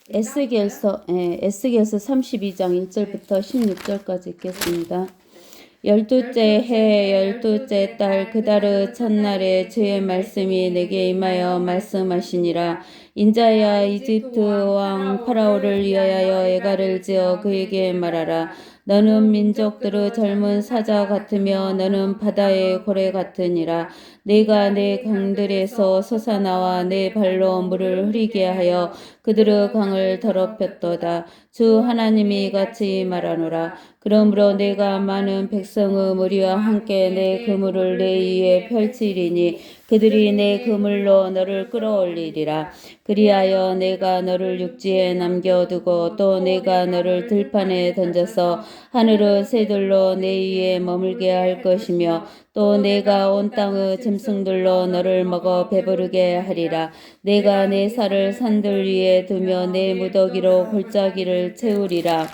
에스겔서 32장 1절부터 16절까지 읽겠습니다. 열두째 해 열두째 달 그달의 첫날에 주의 말씀이 내게 임하여 말씀하시니라. 인자야 이집트 왕 파라오를 위하여 애가를 지어 그에게 말하라. 너는 민족들의 젊은 사자 같으며 너는 바다의 고래 같으니라. 내가 내 강들에서 솟아나와 내 발로 물을 흐리게 하여 그들의 강을 더럽혔도다. 주 하나님이 같이 말하노라. 그러므로 내가 많은 백성의 무리와 함께 내 그물을 내 위에 펼치리니 그들이 내 그물로 너를 끌어올리리라. 그리하여 내가 너를 육지에 남겨두고 또 내가 너를 들판에 던져서 하늘의 새들로 내 위에 머물게 할 것이며 또 내가 온 땅의 짐승들로 너를 먹어 배부르게 하리라. 내가 내 살을 산들 위에 두며 내 무더기로 골짜기를 채우리라.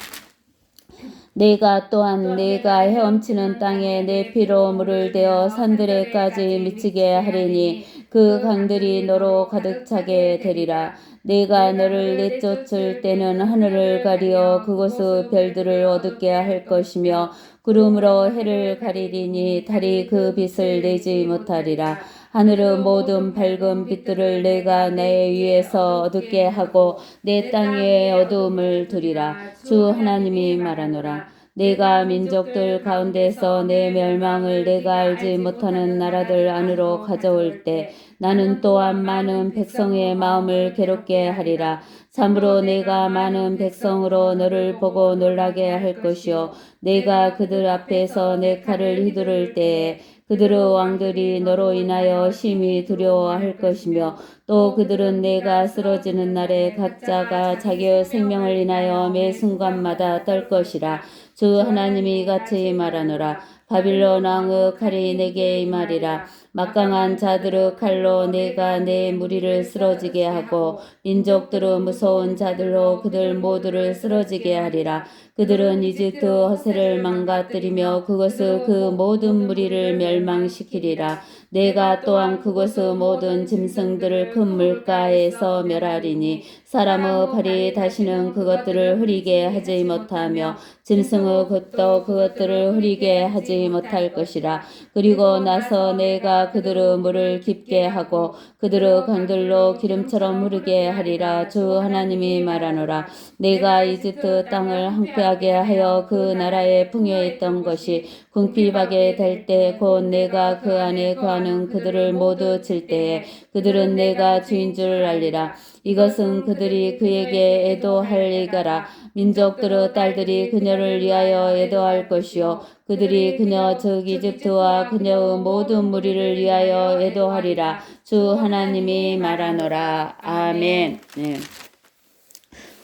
내가 또한 내가 헤엄치는 땅에 내 피로 물을 대어 산들에까지 미치게 하리니 그 강들이 너로 가득 차게 되리라. 내가 너를 내쫓을 때는 하늘을 가리어 그곳의 별들을 어둡게 할 것이며 구름으로 해를 가리리니 달이 그 빛을 내지 못하리라. 하늘의 모든 밝은 빛들을 내가 내 위에서 어둡게 하고 내 땅에 어두움을 두리라. 주 하나님이 말하노라. 내가 민족들 가운데서 내 멸망을 내가 알지 못하는 나라들 안으로 가져올 때 나는 또한 많은 백성의 마음을 괴롭게 하리라. 참으로 내가 많은 백성으로 너를 보고 놀라게 할 것이요 내가 그들 앞에서 내 칼을 휘두를 때에 그들의 왕들이 너로 인하여 심히 두려워할 것이며 또 그들은 내가 쓰러지는 날에 각자가 자기의 생명을 인하여 매 순간마다 떨 것이라. 주 하나님이 같이 말하노라. 바빌론 왕의 칼이 내게 임하리라. 막강한 자들의 칼로 내가 내 무리를 쓰러지게 하고 민족들의 무서운 자들로 그들 모두를 쓰러지게 하리라. 그들은 이집트 허세를 망가뜨리며 그것의 그 모든 무리를 멸망시키리라. 내가 또한 그곳의 모든 짐승들을 큰 물가에서 멸하리니 사람의 발이 다시는 그것들을 흐리게 하지 못하며 짐승의 걷도 그것들을 흐리게 하지 못할 것이라. 그리고 나서 내가 그들의 물을 깊게 하고 그들의 강들로 기름처럼 흐르게 하리라. 주 하나님이 말하노라. 내가 이집트 땅을 황폐하게 하여 그 나라에 풍요했던 것이 궁핍하게 될 때 곧 내가 그 안에 거하는 그들을 모두 칠 때에 그들은 내가 주인 줄 알리라. 이것은 그들이 그에게 애도할 이가라. 민족들의 딸들이 그녀를 위하여 애도할 것이요 그들이 그녀 즉 이집트와 그녀의 모든 무리를 위하여 애도하리라. 주 하나님이 말하노라. 아멘. 네.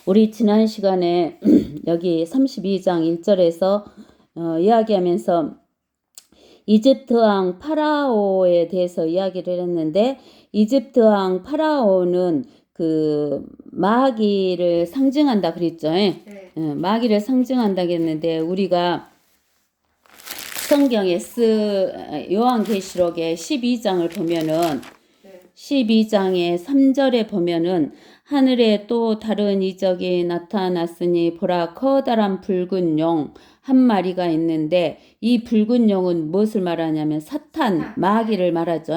우리 지난 시간에 여기 32장 1절에서 이야기하면서 이집트 왕 파라오에 대해서 이야기를 했는데 이집트 왕 파라오는 그 마귀를 상징한다 그랬죠. 네. 마귀를 상징한다 했는데 우리가 성경에 요한계시록의 12장을 보면은 12장의 3절에 보면은 하늘에 또 다른 이적이 나타났으니 보라 커다란 붉은 용 한 마리가 있는데 이 붉은 용은 무엇을 말하냐면 사탄 마귀를 말하죠.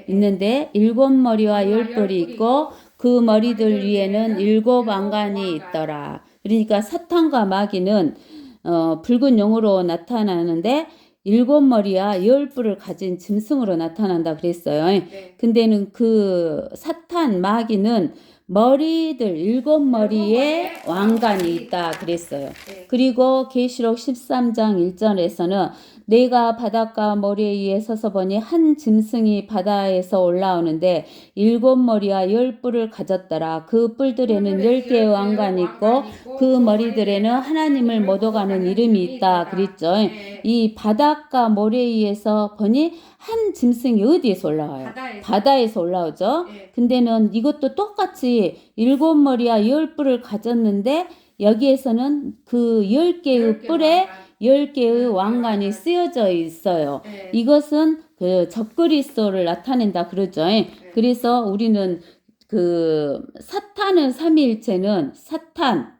있는데 7머리와 10뿔이 있고 그 머리들 위에는 7 왕관이 있더라. 그러니까 사탄과 마귀는 붉은 용으로 나타나는데 7머리와 10뿔을 가진 짐승으로 나타난다 그랬어요. 네. 근데는 그 사탄 마귀는 머리들 7머리에 왕관이 있다 그랬어요. 네. 그리고 계시록 13장 1절에서는 내가 바닷가 모래 위에 서서 보니 한 짐승이 바다에서 올라오는데 7머리와 10뿔을 가졌더라. 그 뿔들에는 10개의 왕관이 있고 그 머리들에는 하나님을 모독하는 이름이 있다 그랬죠. 이 바닷가 모래 위에서 보니 한 짐승이 어디에서 올라와요? 바다에서 올라오죠. 근데는 이것도 똑같이 7머리와 10뿔을 가졌는데 여기에서는 그 10개의 뿔에 10개의 왕관이 쓰여져 있어요. 이것은 그 적그리스도를 나타낸다 그러죠. 그래서 우리는 그 사탄은 삼위일체는 사탄,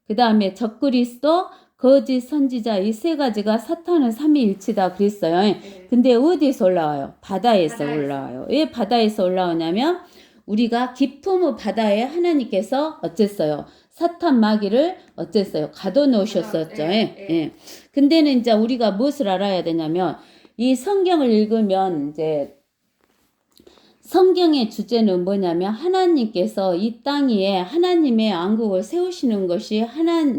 그 다음에 적그리스도, 거짓 선지자 이 세 가지가 사탄은 삼위일체다 그랬어요. 네. 근데 어디에서 올라와요? 바다에서 바다에서. 올라와요. 왜 바다에서 올라오냐면 우리가 깊음의 바다에 하나님께서 어쨌어요? 사탄 마귀를 어쨌어요? 가둬놓으셨었죠. 네, 네. 예. 근데는 이제 우리가 무엇을 알아야 되냐면 이 성경을 읽으면 이제 성경의 주제는 뭐냐면 하나님께서 이 땅 위에 하나님의 왕국을 세우시는 것이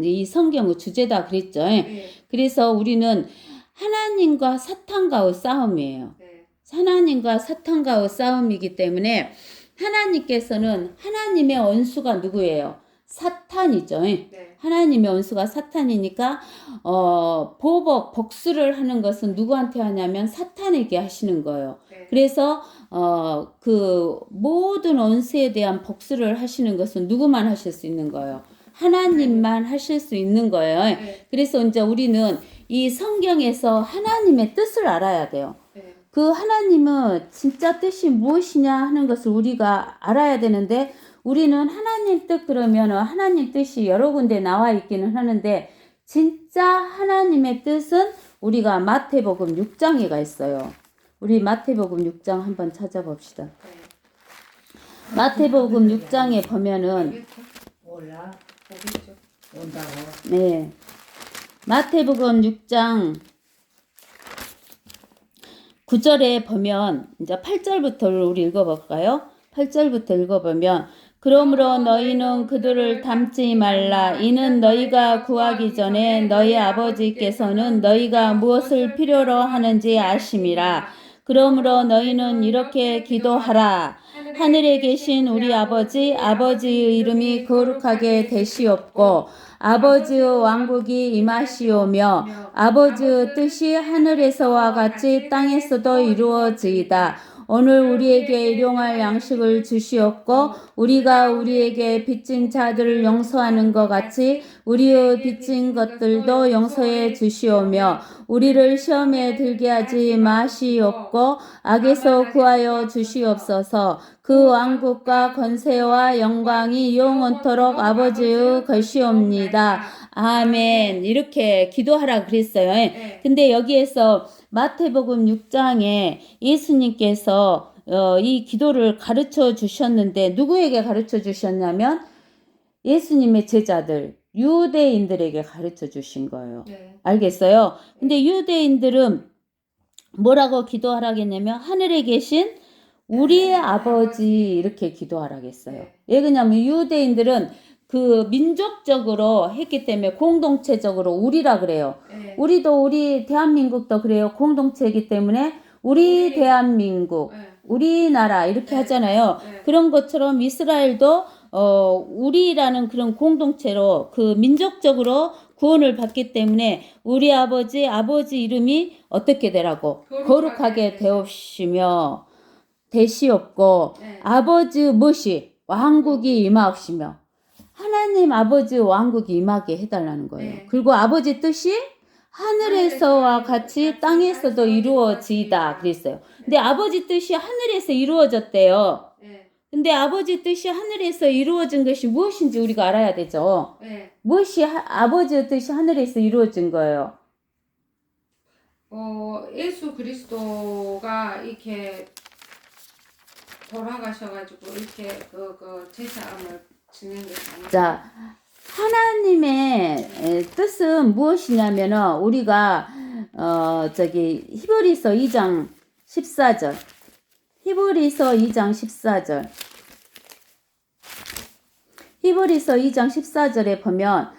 이 성경의 주제다 그랬죠. 네. 그래서 우리는 하나님과 사탄과의 싸움이에요. 네. 하나님과 사탄과의 싸움이기 때문에 하나님께서는 하나님의 원수가 누구예요? 사탄이죠. 네. 하나님의 원수가 사탄이니까 복수를 하는 것은 누구한테 하냐면 사탄에게 하시는 거예요. 네. 그래서 그 모든 원수에 대한 복수를 하시는 것은 누구만 하실 수 있는 거예요? 하나님만 하실 수 있는 거예요. 네. 그래서 이제 우리는 이 성경에서 하나님의 뜻을 알아야 돼요. 네. 그 하나님은 진짜 뜻이 무엇이냐 하는 것을 우리가 알아야 되는데 우리는 하나님 뜻 그러면 하나님 뜻이 여러 군데 나와 있기는 하는데 진짜 하나님의 뜻은 우리가 마태복음 6장에가 있어요. 우리 마태복음 6장 한번 찾아봅시다. 네. 마태복음 6장에 보면은 몰라. 보겠죠. 온다고. 네. 마태복음 6장 9절에 보면 이제 8절부터 우리 읽어볼까요? 8절부터 읽어보면 그러므로 너희는 그들을 닮지 말라. 이는 너희가 구하기 전에 너희 아버지께서는 너희가 무엇을 필요로 하는지 아심이라. 그러므로 너희는 이렇게 기도하라. 하늘에 계신 우리 아버지의 이름이 거룩하게 되시옵고 아버지의 왕국이 임하시오며 아버지의 뜻이 하늘에서와 같이 땅에서도 이루어지이다. 오늘 우리에게 일용할 양식을 주시옵고 우리가 우리에게 빚진 자들을 용서하는 것 같이 우리의 빚진 것들도 용서해 주시오며 우리를 시험에 들게 하지 마시옵고 악에서 구하여 주시옵소서. 그 왕국과 권세와 영광이 영원토록 아버지의 것이옵니다. 아멘. 이렇게 기도하라 그랬어요. 근데 여기에서 마태복음 6장에 예수님께서 이 기도를 가르쳐 주셨는데 누구에게 가르쳐 주셨냐면 예수님의 제자들 유대인들에게 가르쳐 주신 거예요. 네. 알겠어요? 근데 유대인들은 뭐라고 기도하라겠냐면 하늘에 계신 우리의 아버지 이렇게 기도하라겠어요. 왜 그러냐면 유대인들은 그 민족적으로 했기 때문에 공동체적으로 우리라 그래요. 네. 우리 대한민국도 그래요. 공동체이기 때문에 우리 대한민국, 네. 우리나라 이렇게 네. 하잖아요. 네. 그런 것처럼 이스라엘도 우리라는 그런 공동체로 그 민족적으로 구원을 받기 때문에 우리 아버지 이름이 어떻게 되라고? 거룩하게 되옵시며 되시옵고 네. 아버지 무엇이? 왕국이 임하옵시며 하나님 아버지 왕국이 임하게 해달라는 거예요. 네. 그리고 아버지 뜻이 하늘에서와 같이 땅에서도 이루어지이다 그랬어요. 근데 아버지 뜻이 하늘에서 이루어졌대요. 네. 근데 아버지 뜻이 하늘에서 이루어진 것이 무엇인지 우리가 알아야 되죠. 네. 무엇이 아버지의 뜻이 하늘에서 이루어진 거예요? 예수 그리스도가 이렇게 돌아가셔가지고 이렇게 그 제사함을 지낸 게 아니에요. 자, 하나님의 뜻은 무엇이냐면은 우리가 히브리서 2장 14절 히브리서 2장 14절 히브리서 2장 14절에 보면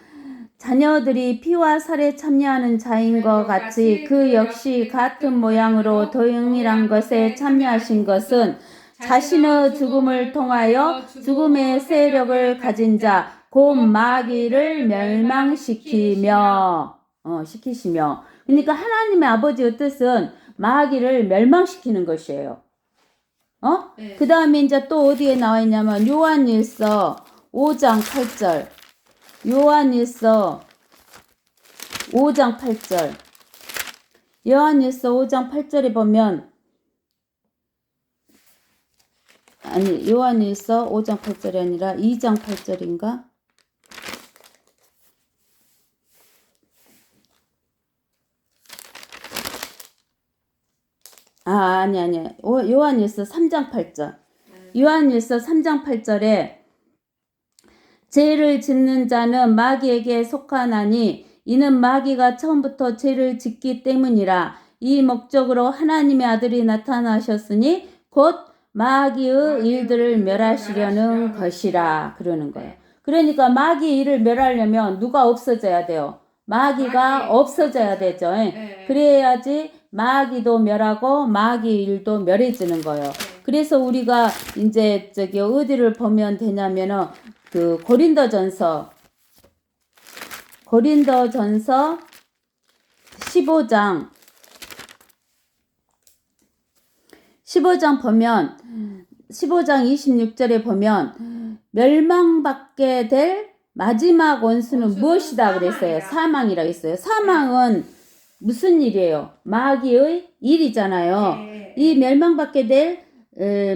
자녀들이 피와 살에 참여하는 자인 것 같이 그 역시 같은 모양으로 동일한 것에 참여하신 것은 자신의 죽음을 통하여 죽음의 세력을 가진 자 곧 마귀를 멸망시키며 시키시며 그러니까 하나님의 아버지의 뜻은 마귀를 멸망시키는 것이에요. 네. 그 다음에 이제 또 어디에 나와 있냐면 요한일서 5장 8절 요한일서 5장 8절 요한일서 5장 8절에 보면 아니 요한일서 5장 8절이 아니라 2장 8절인가? 아니 요한일서 3장 8절. 요한일서 3장 8절에 죄를 짓는 자는 마귀에게 속하나니 이는 마귀가 처음부터 죄를 짓기 때문이라. 이 목적으로 하나님의 아들이 나타나셨으니 곧 마귀의 일들을 멸하시려는 것이라 그러는 거예요. 그러니까 마귀 일을 멸하려면 누가 없어져야 돼요? 마귀가 없어져야 되죠. 그래야지 마귀도 멸하고 마귀 일도 멸해지는 거예요. 그래서 우리가 이제 저기 어디를 보면 되냐면은 그 고린도전서 15장 보면 15장 26절에 보면 멸망받게 될 마지막 원수는 무엇이다 그랬어요. 사망이라 했어요. 사망은 무슨 일이에요? 마귀의 일이잖아요. 이 멸망받게 될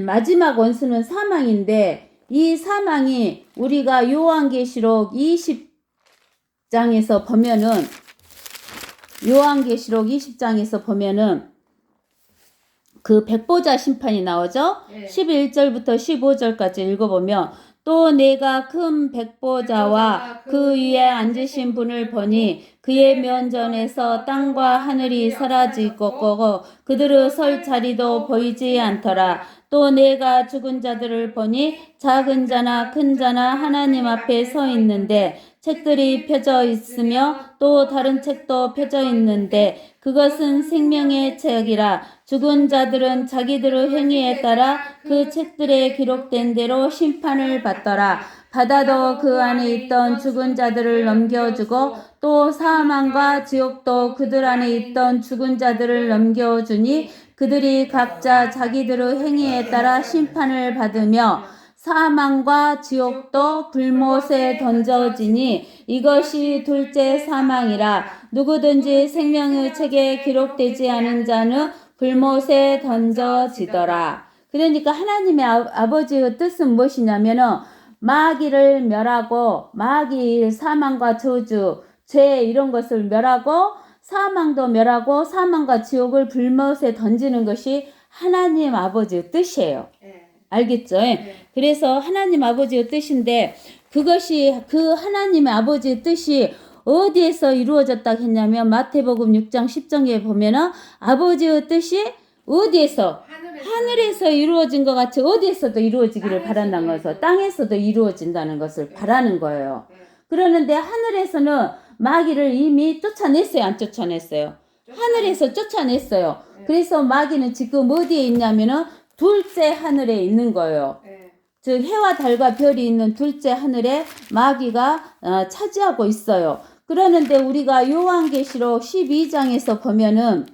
마지막 원수는 사망인데 이 사망이 우리가 요한계시록 20장에서 보면은 그 백보자 심판이 나오죠. 11절부터 15절까지 읽어보면 또 내가 큰 백보자와 그 위에 앉으신 분을 보니 그의 면전에서 땅과 하늘이 사라지고 그들의 설 자리도 보이지 않더라. 또 내가 죽은 자들을 보니 작은 자나 큰 자나 하나님 앞에 서 있는데 책들이 펴져 있으며 또 다른 책도 펴져 있는데 그것은 생명의 책이라. 죽은 자들은 자기들의 행위에 따라 그 책들에 기록된 대로 심판을 받더라. 바다도 그 안에 있던 죽은 자들을 넘겨주고 또 사망과 지옥도 그들 안에 있던 죽은 자들을 넘겨주니 그들이 각자 자기들의 행위에 따라 심판을 받으며 사망과 지옥도 불못에 던져지니 이것이 둘째 사망이라. 누구든지 생명의 책에 기록되지 않은 자는 불못에 던져지더라. 그러니까 하나님의 아버지의 뜻은 무엇이냐면은 마귀를 멸하고 마귀 사망과 저주, 죄 이런 것을 멸하고 사망도 멸하고 사망과 지옥을 불못에 던지는 것이 하나님 아버지의 뜻이에요. 알겠죠? 그래서 하나님 아버지의 뜻인데 그것이 그 하나님의 아버지의 뜻이 어디에서 이루어졌다 했냐면 마태복음 6장 10장에 보면은 아버지의 뜻이 어디에서? 하늘에서 이루어진 것 같이 어디에서도 이루어지기를 바란다는 것을 땅에서도 이루어진다는 것을 바라는 거예요. 그러는데 하늘에서는 마귀를 이미 쫓아냈어요? 안 쫓아냈어요? 하늘에서 쫓아냈어요. 그래서 마귀는 지금 어디에 있냐면은 둘째 하늘에 있는 거예요. 즉 해와 달과 별이 있는 둘째 하늘에 마귀가 차지하고 있어요. 그러는데 우리가 요한계시록 12장에서 보면은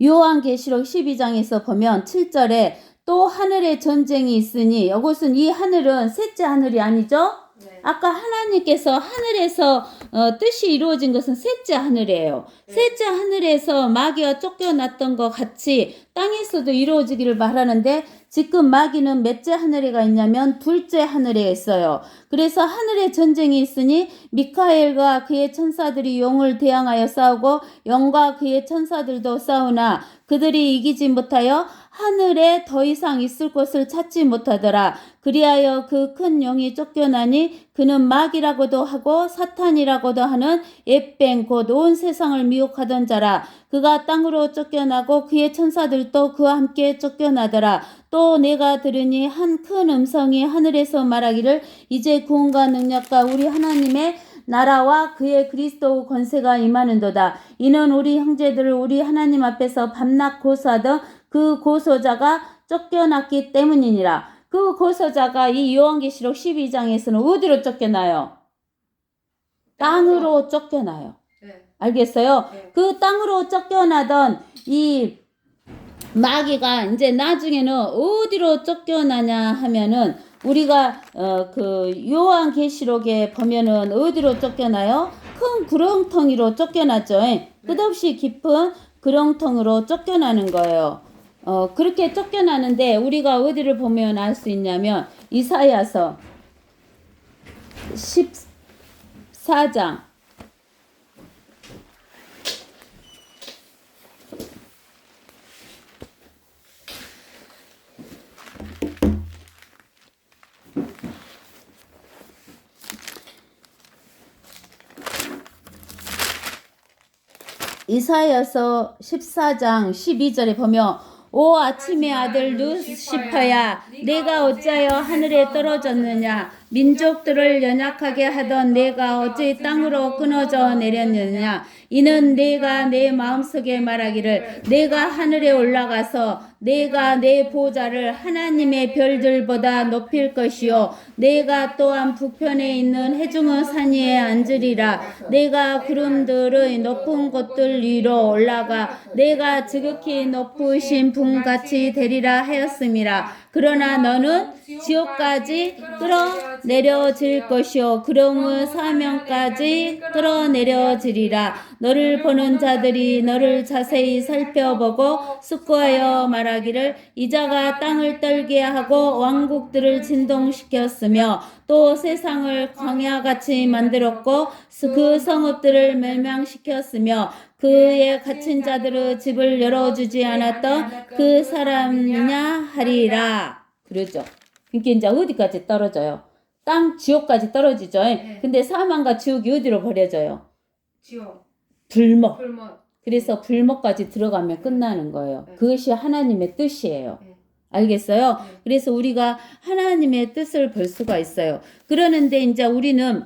요한계시록 12장에서 보면 7절에 또 하늘에 전쟁이 있으니 이것은 이 하늘은 셋째 하늘이 아니죠? 아까 하나님께서 하늘에서 뜻이 이루어진 것은 셋째 하늘이에요. 셋째 하늘에서 마귀가 쫓겨났던 것 같이 땅에서도 이루어지기를 바라는데 지금 마귀는 몇째 하늘에 가 있냐면 둘째 하늘에 있어요. 그래서 하늘에 전쟁이 있으니 미카엘과 그의 천사들이 용을 대항하여 싸우고 영과 그의 천사들도 싸우나 그들이 이기지 못하여 하늘에 더 이상 있을 곳을 찾지 못하더라. 그리하여 그 큰 영이 쫓겨나니 그는 마귀라고도 하고 사탄이라고도 하는 앱뱅 곧 온 세상을 미혹하던 자라. 그가 땅으로 쫓겨나고 그의 천사들도 그와 함께 쫓겨나더라. 또 내가 들으니 한 큰 음성이 하늘에서 말하기를 이제 구원과 능력과 우리 하나님의 나라와 그의 그리스도 권세가 임하는도다. 이는 우리 형제들을 우리 하나님 앞에서 밤낮 고소하던 그 고소자가 쫓겨났기 때문이니라. 그 고소자가 이 요한계시록 12장에서는 어디로 쫓겨나요? 땅으로 쫓겨나요. 알겠어요? 그 땅으로 쫓겨나던 이 마귀가 이제 나중에는 어디로 쫓겨나냐 하면은 우리가 그 요한계시록에 보면은 어디로 쫓겨나요? 큰 구렁텅이로 쫓겨났죠. 끝없이 깊은 구렁텅이로 쫓겨나는 거예요. 그렇게 쫓겨나는데 우리가 어디를 보면 알 수 있냐면 이사야서 14장 이사야서 14장 12절에 보면 오 아침의 아들 루시퍼야 내가 어찌하여 하늘에 떨어졌느냐 민족들을 연약하게 하던 내가 어찌 땅으로 끊어져 내렸느냐 이는 내가 내 마음속에 말하기를 내가 하늘에 올라가서 내가 내 보좌를 하나님의 별들보다 높일 것이요 내가 또한 북편에 있는 해중의 산 위에 앉으리라 내가 구름들의 높은 곳들 위로 올라가 내가 지극히 높으신 분같이 되리라 하였음이라 그러나 너는 지옥까지 끌어내려질 것이요 그러므 사명까지 끌어내려지리라 너를 보는 자들이 너를 자세히 살펴보고 숙고하여 말하기를 이자가 땅을 떨게 하고 왕국들을 진동시켰으며 또 세상을 광야같이 만들었고 그 성읍들을 멸망시켰으며 그의 갇힌 자들의 집을 열어주지 않았던 그 사람이냐 하리라. 그러죠. 그러니까 이제 어디까지 떨어져요? 땅 지옥까지 떨어지죠. 근데 사망과 지옥이 어디로 버려져요? 지옥. 불목. 불목. 그래서 불목까지 들어가면 끝나는 거예요. 그것이 하나님의 뜻이에요. 알겠어요? 그래서 우리가 하나님의 뜻을 볼 수가 있어요. 그러는데 이제 우리는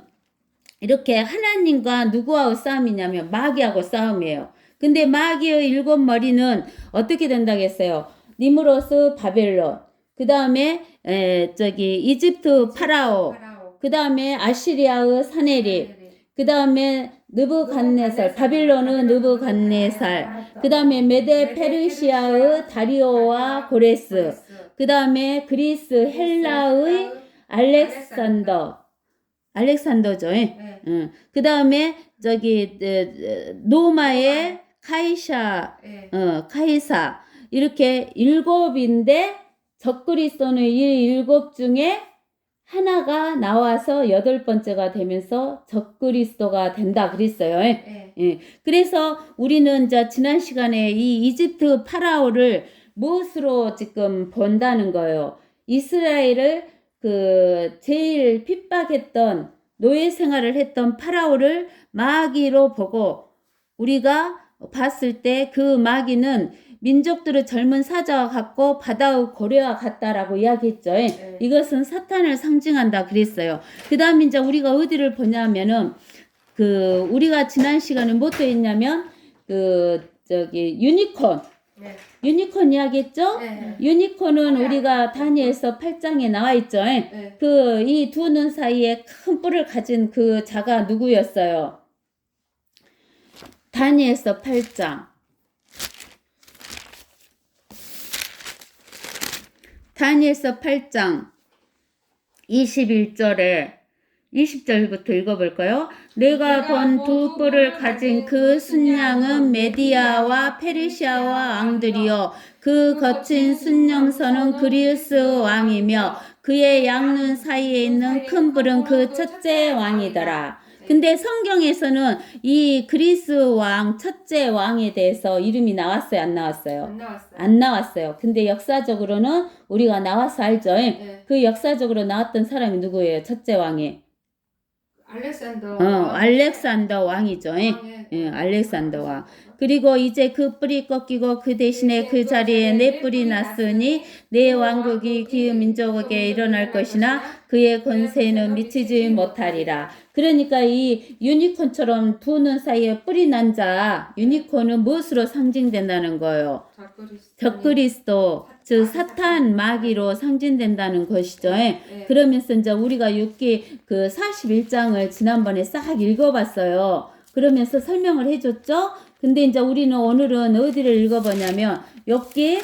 이렇게 하나님과 누구하고 싸움이냐면 마귀하고 싸움이에요. 근데 마귀의 일곱 머리는 어떻게 된다고 했어요? 니무로스 바벨론, 그 다음에 이집트 파라오, 그 다음에 아시리아의 사네립, 그 다음에 느부갓네살, 바빌론의 느부갓네살, 그 다음에 메데 페르시아의 다리오와 고레스, 그 다음에 그리스 헬라의 알렉산더죠. 그 다음에 로마의 카이사 이렇게 일곱인데 적그리스도는 이 일곱 중에 하나가 나와서 여덟 번째가 되면서 적그리스도가 된다 그랬어요. 그래서 우리는 지난 시간에 이 이집트 파라오를 무엇으로 지금 본다는 거예요. 이스라엘을 제일 핍박했던 노예 생활을 했던 파라오를 마귀로 보고 우리가 봤을 때 그 마귀는 민족들의 젊은 사자와 같고 바다의 고래와 같다라고 이야기했죠. 이것은 사탄을 상징한다 그랬어요. 그 다음에 이제 우리가 어디를 보냐면은 우리가 지난 시간에 뭐 또 했냐면 유니콘. 유니콘 이야기했죠? 유니콘은 우리가 다니엘서 8장에 나와 있죠. 이 두 눈 사이에 큰 뿔을 가진 그 자가 누구였어요? 다니엘서 8장. 다니엘서 8장 20절부터 읽어볼까요? 내가 본 두 뿔을 가진 그 순양은 메디아와 페르시아와 왕들이요 그 거친 순영선은 그리스 왕이며 그의 양눈 사이에 있는 큰 뿔은 그 첫째 왕이더라. 근데 성경에서는 이 그리스 왕, 첫째 왕에 대해서 이름이 나왔어요? 안 나왔어요? 안 나왔어요. 근데 역사적으로는 우리가 나와서 알죠? 그 역사적으로 나왔던 사람이 누구예요? 첫째 왕이? 알렉산더 왕이죠. 알렉산더 왕. 그리고 이제 그 뿔이 꺾이고 그 대신에 그 자리에 내 뿔이 났으니 내 왕국이 그 민족에게 일어날 것이나 그의 권세는 미치지 못하리라. 그러니까 이 유니콘처럼 두 눈 사이에 뿔이 난 자, 유니콘은 무엇으로 상징된다는 거예요? 적그리스도, 즉 사탄 마귀로 상징된다는 것이죠. 그러면서 이제 우리가 욥기 41장을 지난번에 싹 읽어봤어요. 그러면서 설명을 해줬죠. 근데 이제 우리는 오늘은 어디를 읽어보냐면 욥기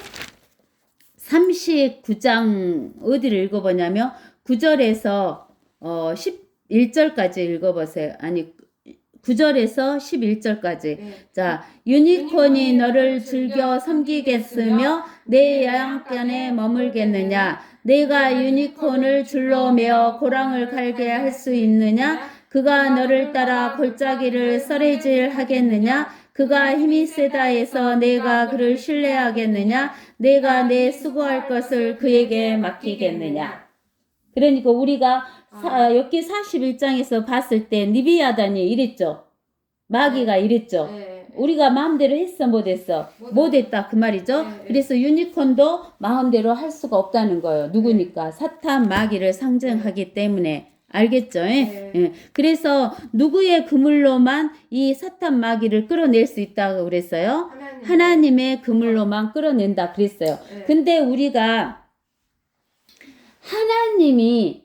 39장 어디를 읽어보냐면 9절에서 11절까지 읽어보세요. 아니 9절에서 11절까지. 네. 자, 유니콘이 너를 즐겨 섬기겠으며 내 양간에 머물겠느냐? 내가 유니콘을 줄로 매어 고랑을 갈게 할 수 있느냐? 그가 너를 따라 골짜기를 썰해질 하겠느냐? 그가 힘이 세다 해서 내가 그를 신뢰하겠느냐? 내가 내 수고할 것을 그에게 맡기겠느냐? 그러니까 우리가 여기 41장에서 봤을 때 니비야단이 이랬죠. 마귀가 이랬죠. 네. 우리가 마음대로 했어 못했어? 못했다 그 말이죠. 네. 그래서 유니콘도 마음대로 할 수가 없다는 거예요. 누구니까? 사탄 마귀를 상징하기 때문에. 알겠죠? 네. 예. 그래서 누구의 그물로만 이 사탄 마귀를 끌어낼 수 있다고 그랬어요? 하나님의 그물로만 끌어낸다 그랬어요. 네. 근데 우리가 하나님이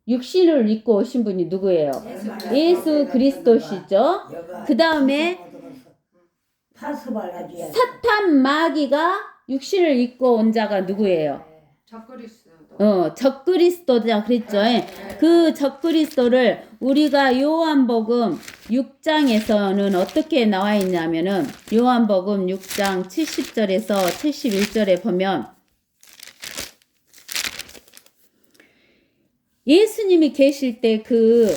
육신을 입고 오신 분이 누구예요? 예수 그리스도시죠. 그 다음에 사탄 마귀가 육신을 입고 온 자가 누구예요? 적그리스도. 적그리스도자 그랬죠. 그 적그리스도를 우리가 요한복음 6장에서는 어떻게 나와 있냐면은 요한복음 6장 70절에서 71절에 보면 예수님이 계실 때 그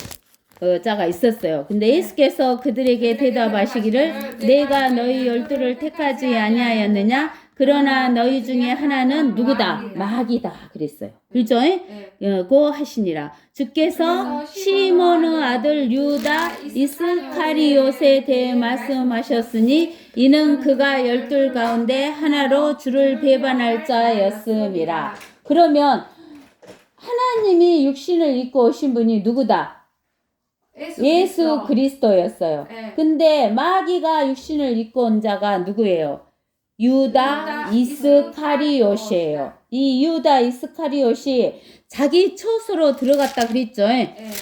자가 있었어요. 근데 예수께서 그들에게 대답하시기를 내가 너희 12를 택하지 아니하였느냐? 그러나 너희 중에 하나는 누구다? 마귀다 그랬어요. 그렇죠? 고 하시니라. 주께서 시몬의 아들 유다 이스카리옷에 대해 말씀하셨으니 이는 그가 12 가운데 하나로 주를 배반할 자였음이라. 그러면 하나님이 육신을 입고 오신 분이 누구다? 예수 그리스도였어요. 근데 마귀가 육신을 입고 온 자가 누구예요? 유다 이스카리옷이에요. 이 유다 이스카리옷이 자기 처소로 들어갔다 그랬죠.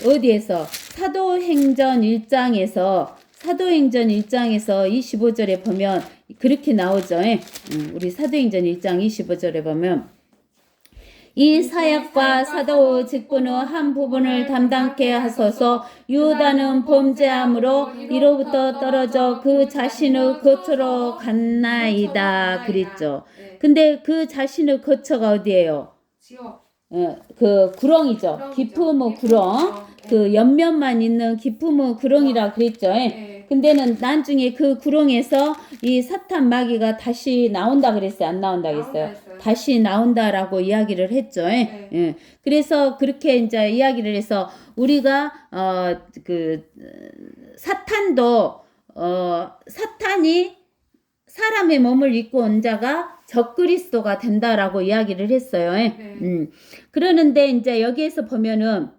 어디에서? 사도행전 1장에서 25절에 보면 그렇게 나오죠. 우리 사도행전 1장 25절에 보면 이 사역과 사도 직분의 한 부분을 담당케 하소서. 유다는 범죄함으로 이로부터 떨어져 그 자신의 거처로 갔나이다 그랬죠. 근데 그 자신의 거처가 어디예요? 그 구렁이죠. 기품의 구렁. 그 옆면만 있는 기품의 구렁이라 그랬죠. 근데는 나중에 그 구렁에서 이 사탄 마귀가 다시 나온다 그랬어요? 안 나온다 그랬어요? 다시 나온다라고 이야기를 했죠. 그래서 그렇게 이제 이야기를 해서 우리가 사탄도 사탄이 사람의 몸을 입고 온 자가 적그리스도가 된다라고 이야기를 했어요. 그러는데 이제 여기에서 보면은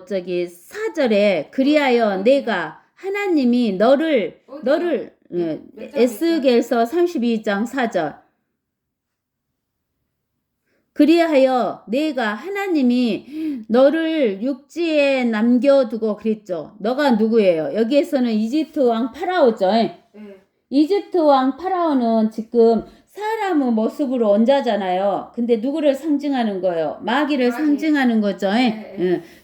저기 4절에 그리하여 내가 하나님이 너를 에스겔서 32장 4절 그리하여 내가 하나님이 너를 육지에 남겨두고 그랬죠. 너가 누구예요? 여기에서는 이집트 왕 파라오죠. 이집트 왕 파라오는 지금 사람의 모습으로 온 자잖아요. 근데 누구를 상징하는 거예요? 마귀를 상징하는 거죠.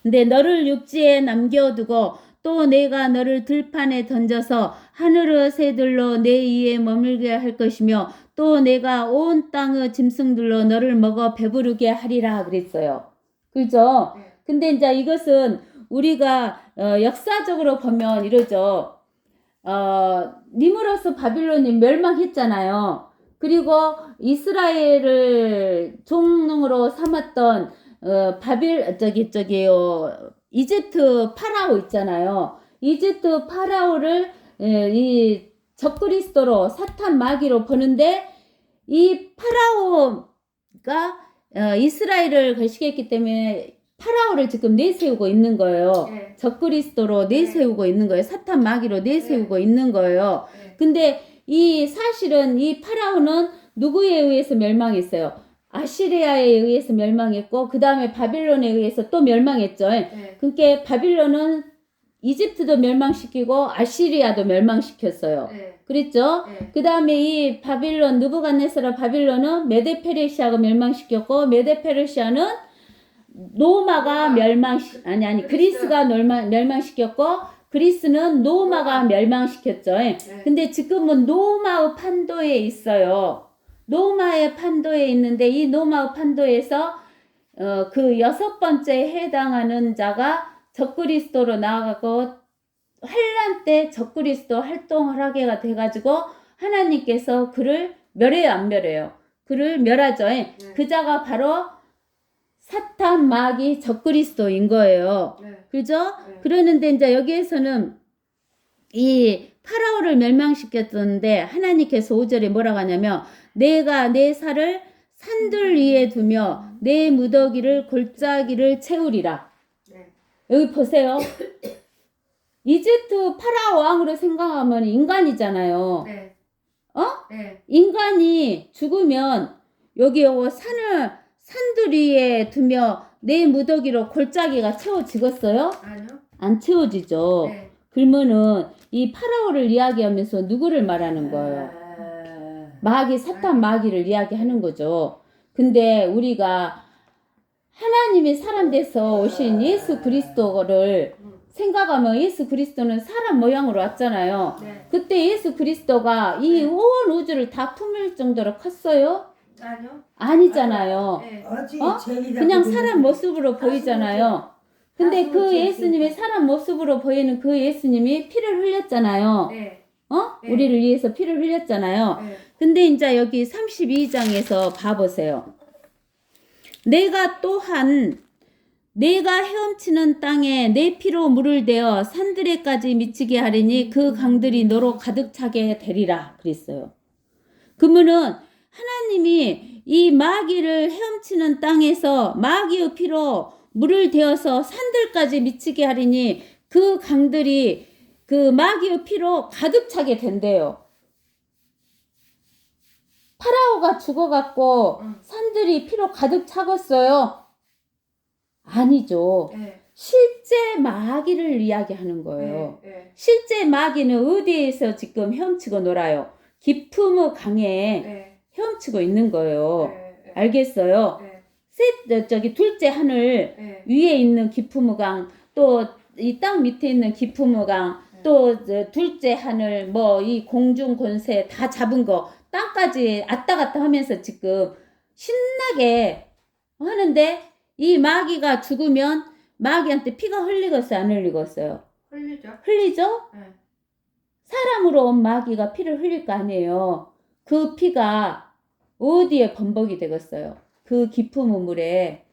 근데 너를 육지에 남겨두고 또 내가 너를 들판에 던져서 하늘의 새들로 내 위에 머물게 할 것이며 또 내가 온 땅의 짐승들로 너를 먹어 배부르게 하리라 그랬어요. 그죠? 근데 이제 이것은 우리가 역사적으로 보면 이러죠. 니무로스 바빌론이 멸망했잖아요. 그리고 이스라엘을 종으로 삼았던 이집트 파라오 있잖아요. 이집트 파라오를 이 적그리스도로 사탄 마귀로 보는데 이 파라오가 이스라엘을 거시기했기 때문에 파라오를 지금 내세우고 있는 거예요. 적그리스도로 내세우고 있는 거예요. 사탄 마귀로 내세우고 있는 거예요. 근데 이 사실은 이 파라오는 누구에 의해서 멸망했어요? 아시리아에 의해서 멸망했고 그 다음에 바빌론에 의해서 또 멸망했죠. 그러니까 바빌론은 이집트도 멸망시키고 아시리아도 멸망시켰어요. 그랬죠? 그 다음에 이 느부갓네살 바빌론은 메데페르시아가 멸망시켰고 메데페르시아는 로마가 그리스가 멸망시켰고 그리스는 로마가 멸망시켰죠. 근데 지금은 로마의 판도에 있어요. 로마의 판도에 있는데 이 로마의 판도에서 그 6번째 해당하는 자가 적그리스도로 나아가고 환란 때 적그리스도 활동을 하게 돼가지고 하나님께서 그를 멸해요, 안 멸해요? 그를 멸하죠. 그 자가 바로 사탄, 마귀, 적그리스도인 거예요. 그죠? 그러는데 이제 여기에서는 이 파라오를 멸망시켰는데 하나님께서 5절에 뭐라고 하냐면 내가 내 살을 산들 위에 두며 내 무더기를 골짜기를 채우리라. 여기 보세요. 이집트 파라오 왕으로 생각하면 인간이잖아요. 인간이 죽으면 여기 요거 산들 위에 두며 내 무더기로 골짜기가 채워지겠어요? 아니요. 안 채워지죠. 그러면은 이 파라오를 이야기하면서 누구를 말하는 거예요? 마귀, 사탄 마귀를 이야기하는 거죠. 근데 우리가 하나님이 사람 돼서 오신 예수 그리스도를 생각하면 예수 그리스도는 사람 모양으로 왔잖아요. 그때 예수 그리스도가 이 온 우주를 다 품을 정도로 컸어요? 아니요. 아니잖아요. 그냥 사람 모습으로 보이잖아요. 근데 그 예수님이 사람 모습으로 보이는 그 예수님이 피를 흘렸잖아요. 우리를 위해서 피를 흘렸잖아요. 근데 이제 여기 32장에서 봐보세요. 내가 또한 내가 헤엄치는 땅에 내 피로 물을 대어 산들에까지 미치게 하리니 그 강들이 너로 가득 차게 되리라 그랬어요. 그러면은 하나님이 이 마귀를 헤엄치는 땅에서 마귀의 피로 물을 대어서 산들까지 미치게 하리니 그 강들이 그 마귀의 피로 가득 차게 된대요. 파라오가 죽어갖고 산들이 피로 가득 차겠어요? 아니죠. 실제 마귀를 이야기하는 거예요. 실제 마귀는 어디에서 지금 헤엄치고 놀아요? 깊음의 강에 헤엄치고 있는 거예요. 알겠어요? 저기 둘째 하늘 위에 있는 깊음의 강, 또 이 땅 밑에 있는 깊음의 강, 또 둘째 하늘, 뭐 이 공중 권세 다 잡은 거 땅까지 왔다 갔다 하면서 지금 신나게 하는데 이 마귀가 죽으면 마귀한테 피가 흘리겠어요? 안 흘리겠어요? 흘리죠. 흘리죠? 사람으로 온 마귀가 피를 흘릴 거 아니에요. 그 피가 어디에 범벅이 되겠어요? 그 깊은 물에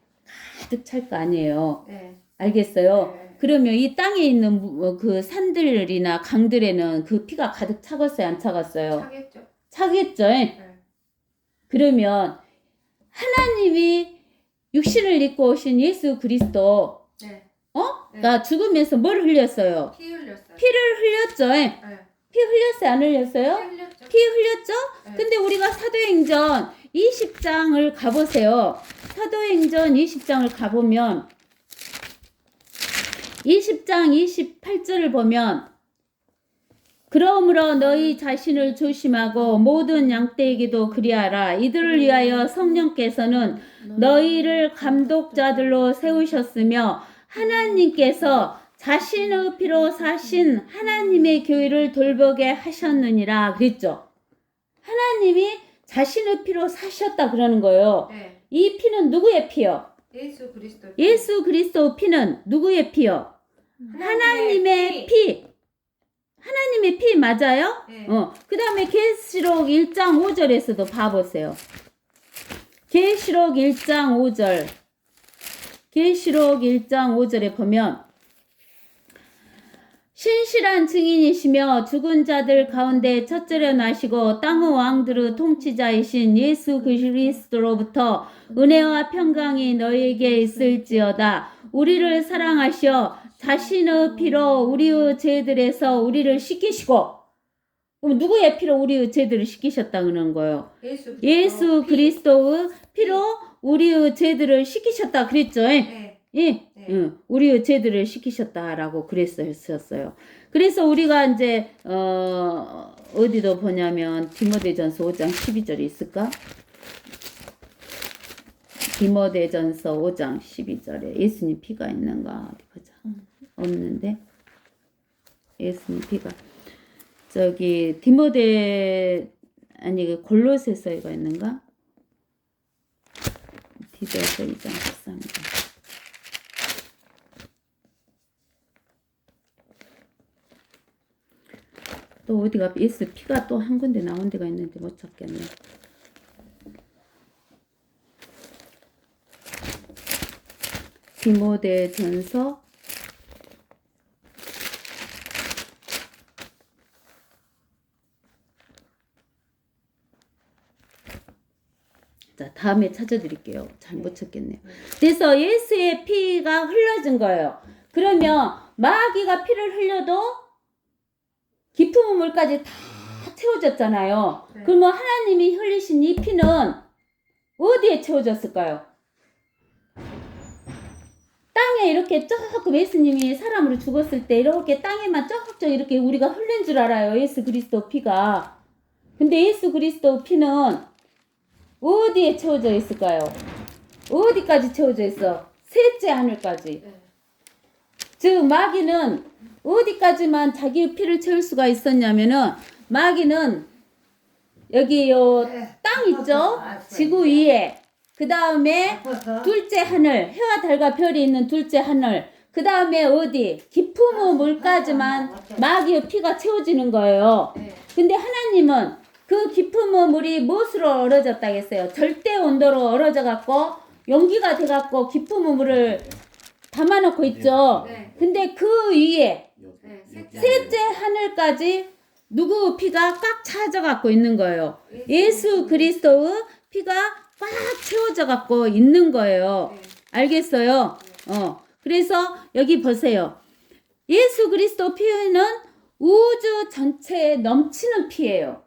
가득 찰 거 아니에요. 알겠어요? 그러면 이 땅에 있는 그 산들이나 강들에는 그 피가 가득 차겠어요? 안 차겠어요? 차겠죠. 차겠죠? 그러면 하나님이 육신을 입고 오신 예수 그리스도 가 죽으면서 뭘 흘렸어요? 피 흘렸어요. 피를 흘렸죠? 피 흘렸어요? 안 흘렸어요? 피 흘렸죠. 피 흘렸죠? 근데 우리가 사도행전 20장을 가보세요. 사도행전 20장을 가보면 20장 28절을 보면 그러므로 너희 자신을 조심하고 모든 양떼에게도 그리하라. 이들을 위하여 성령께서는 너희를 감독자들로 세우셨으며 하나님께서 자신의 피로 사신 하나님의 교회를 돌보게 하셨느니라 그랬죠. 하나님이 자신의 피로 사셨다 그러는 거예요. 이 피는 누구의 피요? 예수 그리스도. 예수 그리스도 피는 누구의 피요? 하나님의 피. 하나님의 피 맞아요? 그 다음에 계시록 1장 5절에서도 봐보세요. 계시록 1장 5절. 계시록 1장 5절에 보면 신실한 증인이시며 죽은 자들 가운데 첫째로 나시고 땅의 왕들의 통치자이신 예수 그리스도로부터 은혜와 평강이 너희에게 있을지어다. 우리를 사랑하시어 자신의 피로 우리의 죄들에서 우리를 씻기시고, 그럼 누구의 피로 우리의 죄들을 씻기셨다 그러는 거예요? 예수 그리스도의 피로 우리의 죄들을 씻기셨다 그랬죠? 우리의 죄들을 씻기셨다라고 그랬었어요. 그래서 우리가 이제 어디도 보냐면 디모데전서 5장 12절이 있을까? 디모데전서 5장 12절에 예수님 피가 있는가 어디 보자. 없는데 예수님 피가 저기 디모데 아니 그 골로새서가 있는가? 디도서 2장 13절. 또 어디가 예수 피가 또 한 군데 나온 데가 있는데 못 찾겠네. 디모데전서 자, 다음에 찾아드릴게요. 잘 못 찾겠네요. 그래서 예수의 피가 흘러진 거예요. 그러면 마귀가 피를 흘려도 깊은 우물까지 다 채워졌잖아요. 네. 그러면 하나님이 흘리신 이 피는 어디에 채워졌을까요? 땅에 이렇게 조금 예수님이 사람으로 죽었을 때 이렇게 땅에만 조금 이렇게 우리가 흘린 줄 알아요. 예수 그리스도 피가. 근데 예수 그리스도 피는 어디에 채워져 있을까요? 어디까지 채워져 있어? 셋째 하늘까지. 네. 즉 마귀는 어디까지만 자기의 피를 채울 수가 있었냐면은 마귀는 여기 땅 있죠? 지구 위에 그 다음에 둘째 하늘, 해와 달과 별이 있는 둘째 하늘, 그 다음에 어디? 깊은 물까지만 마귀의 피가 채워지는 거예요. 네. 근데 하나님은 그 깊은 물이 무엇으로 얼어졌다 했어요? 절대 온도로 얼어져 갖고 용기가 돼 갖고 깊은 물을 담아놓고 있죠. 네. 근데 그 위에 네. 셋째 하늘까지 누구 피가 꽉 차져 갖고 있는 거예요. 예수 그리스도의 피가 꽉 채워져 갖고 있는 거예요. 네. 알겠어요? 그래서 여기 보세요. 예수 그리스도 피는 우주 전체에 넘치는 피예요.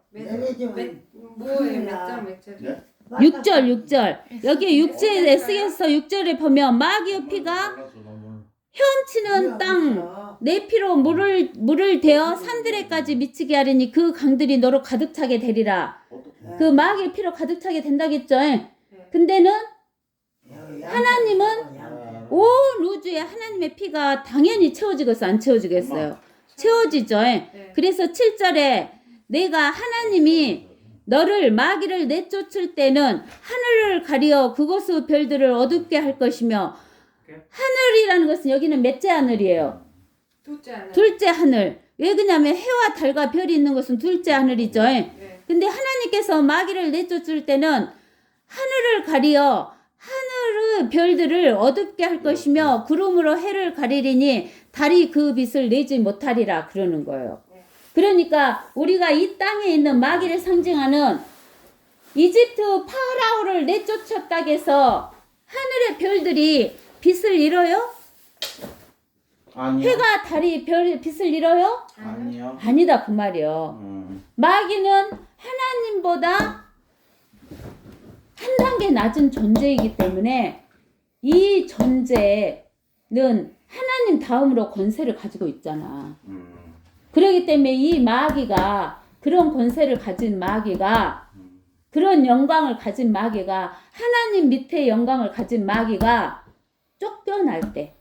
뭐예요? 몇 절? 네? 6절. 여기 6절에서 6절에 보면 마귀의 피가 헤엄치는 땅, 내 피로 물을 대어 산들에까지 미치게 하리니 그 강들이 너로 가득 차게 되리라. 그 마귀의 피로 가득 차게 된다겠죠. 근데는 하나님은 온 우주에 하나님의 피가 당연히 채워지겠어, 안 채워지겠어요? 채워지죠. 그래서 7절에 내가 하나님이 너를 마귀를 내쫓을 때는 하늘을 가리어 그곳의 별들을 어둡게 할 것이며, 하늘이라는 것은 여기는 몇째 하늘이에요? 둘째 하늘. 둘째 하늘. 왜 그러냐면 해와 달과 별이 있는 것은 둘째 하늘이죠. 네. 근데 하나님께서 마귀를 내쫓을 때는 하늘을 가리어 하늘의 별들을 어둡게 할 것이며 구름으로 해를 가리리니 달이 그 빛을 내지 못하리라 그러는 거예요. 그러니까 우리가 이 땅에 있는 마귀를 상징하는 이집트 파라오를 내쫓았다고 해서 하늘의 별들이 빛을 잃어요? 아니요. 해가 달이 빛을 잃어요? 아니요. 아니다 그 말이요. 마귀는 하나님보다 한 단계 낮은 존재이기 때문에 이 존재는 하나님 다음으로 권세를 가지고 있잖아. 그렇기 때문에 이 마귀가, 그런 권세를 가진 마귀가, 그런 영광을 가진 마귀가, 하나님 밑에 영광을 가진 마귀가 쫓겨날 때,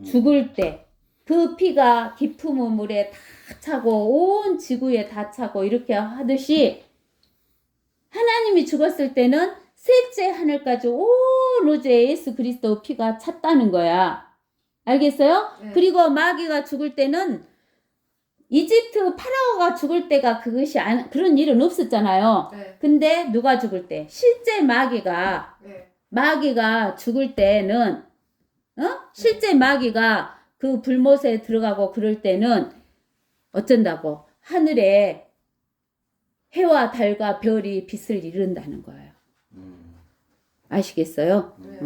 죽을 때, 그 피가 깊은 우물에 다 차고 온 지구에 다 차고 이렇게 하듯이 하나님이 죽었을 때는 셋째 하늘까지 온 우주에 예수 그리스도 피가 찼다는 거야. 알겠어요? 네. 그리고 마귀가 죽을 때는 이집트 파라오가 죽을 때가 그런 일은 없었잖아요. 네. 근데 누가 죽을 때? 실제 마귀가 죽을 때는 실제 마귀가 그 불못에 들어가고 그럴 때는 어쩐다고? 하늘에 해와 달과 별이 빛을 잃는다는 거예요. 아시겠어요? 네.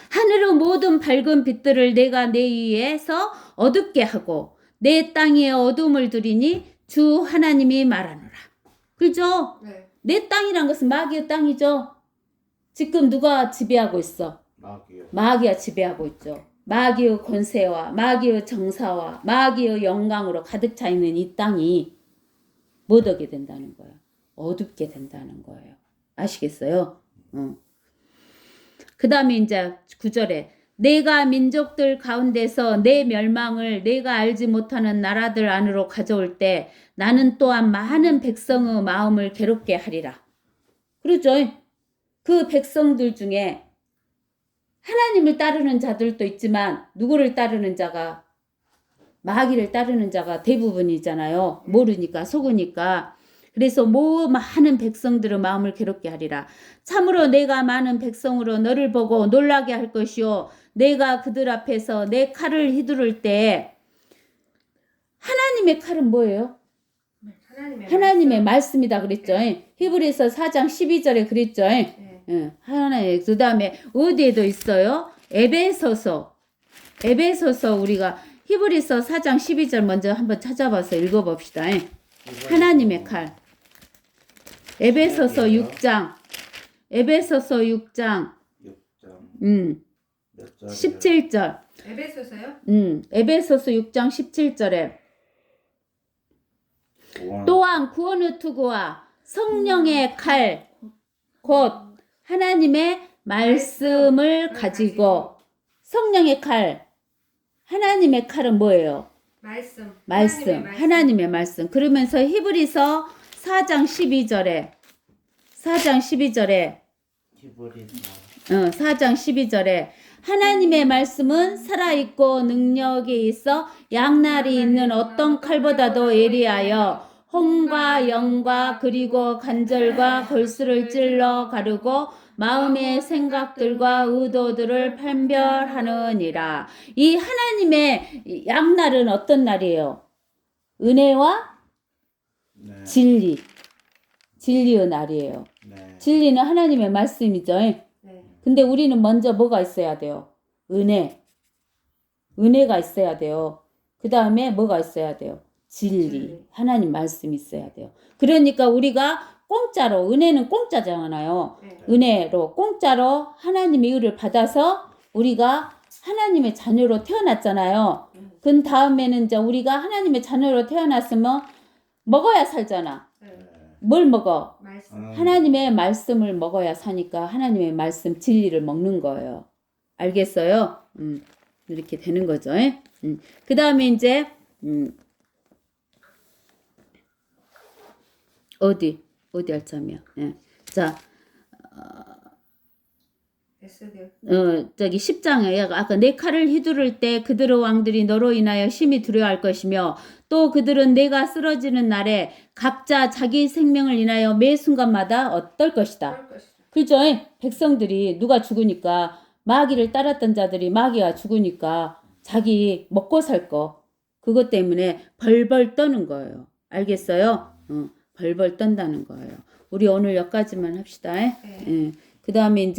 하늘의 모든 밝은 빛들을 내가 내 위에서 어둡게 하고 내 땅에 어둠을 두리니 주 하나님이 말하노라. 그죠? 네. 내 땅이란 것은 마귀의 땅이죠. 지금 누가 지배하고 있어? 마귀요. 마귀가 지배하고 있죠. 마귀의 권세와 마귀의 정사와 마귀의 영광으로 가득 차 있는 이 땅이 못 오게 된다는 거예요. 어둡게 된다는 거예요. 아시겠어요? 그 다음에 이제 9절에 내가 민족들 가운데서 내 멸망을 내가 알지 못하는 나라들 안으로 가져올 때 나는 또한 많은 백성의 마음을 괴롭게 하리라. 그렇죠? 그 백성들 중에 하나님을 따르는 자들도 있지만 누구를 따르는 자가 마귀를 따르는 자가 대부분이잖아요. 모르니까 속으니까. 그래서 많은 백성들의 마음을 괴롭게 하리라. 참으로 내가 많은 백성으로 너를 보고 놀라게 할 것이요 내가 그들 앞에서 내 칼을 휘두를 때 하나님의 칼은 뭐예요? 하나님의 말씀이다 그랬죠. 히브리서 4장 12절에 그랬죠. 하나님. 그 다음에 어디에도 있어요? 에베소서 우리가 히브리서 4장 12절 먼저 한번 찾아봐서 읽어봅시다. 하나님의 칼. 에베소서 6장 17절. 에베소서요? 에베소서 6장 17절에 또한 구원의 투구와 성령의 칼, 곧 하나님의 말씀을 가지고 성령의 칼, 하나님의 칼은 뭐예요? 말씀. 하나님의 말씀. 그러면서 히브리서 4장 12절에 4장 12절에 하나님의 말씀은 살아있고 능력이 있어 양날이 있는 어떤 칼보다도 예리하여 혼과 영과 그리고 간절과 골수를 찔러 가르고 마음의 생각들과 의도들을 판별하느니라. 이 하나님의 양날은 어떤 날이에요? 은혜와 진리. 진리의 날이에요. 진리는 하나님의 말씀이죠. 근데 우리는 먼저 뭐가 있어야 돼요? 은혜가 있어야 돼요. 그 다음에 뭐가 있어야 돼요? 진리. 하나님 말씀이 있어야 돼요. 그러니까 우리가 공짜로, 은혜는 공짜잖아요. 은혜로 공짜로 하나님의 의를 받아서 우리가 하나님의 자녀로 태어났잖아요. 그 다음에는 이제 우리가 하나님의 자녀로 태어났으면 먹어야 살잖아. 뭘 먹어? 하나님의 말씀을 먹어야 사니까 하나님의 말씀 진리를 먹는 거예요. 알겠어요? 이렇게 되는 거죠. 그 다음에 이제 어디 할자면 자 저기 10장에 아까 내 칼을 휘두를 때 그들의 왕들이 너로 인하여 심히 두려워할 것이며 또 그들은 내가 쓰러지는 날에 각자 자기 생명을 인하여 매 순간마다 어떨 것이다. 그렇죠? 백성들이 누가 죽으니까 마귀를 따랐던 자들이 마귀가 죽으니까 자기 먹고 살 거 그것 때문에 벌벌 떠는 거예요. 알겠어요? 벌벌 떤다는 거예요. 우리 오늘 여기까지만 합시다. 그 다음에 이제